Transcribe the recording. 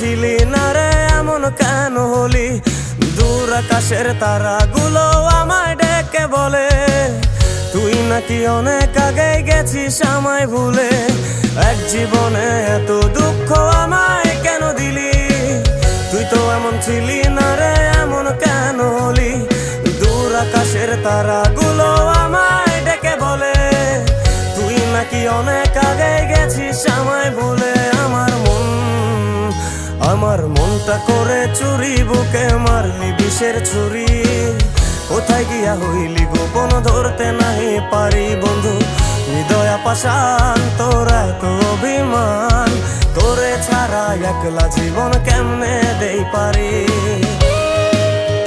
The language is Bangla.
ছিলি না রে এমন কেন হলি? দূর আকাশের তারাগুলো আমায় ডেকে বলে তুই নাকি অনেক আগে গেছিস আমায় ভুলে। এক জীবনে এত দুঃখ আমায় কেন দিলি? তুই তো এমন ছিলি না রে এমন কেন হলি? দূর আকাশের তারাগুলো আমায় ডেকে বলে তুই নাকি অনেক আগে গেছিস আমায় ভুলে। আমার মনটা করে চুরি, বুকে মারলি বিষের ছুরি। কোথায় গিয়া হইলি গোপন ধরতে নাহি পারি বন্ধু। হৃদয় পাষাণ তোর এত অভিমান, তোরে ছাড়া একলা জীবন কেমনে দেই পারি।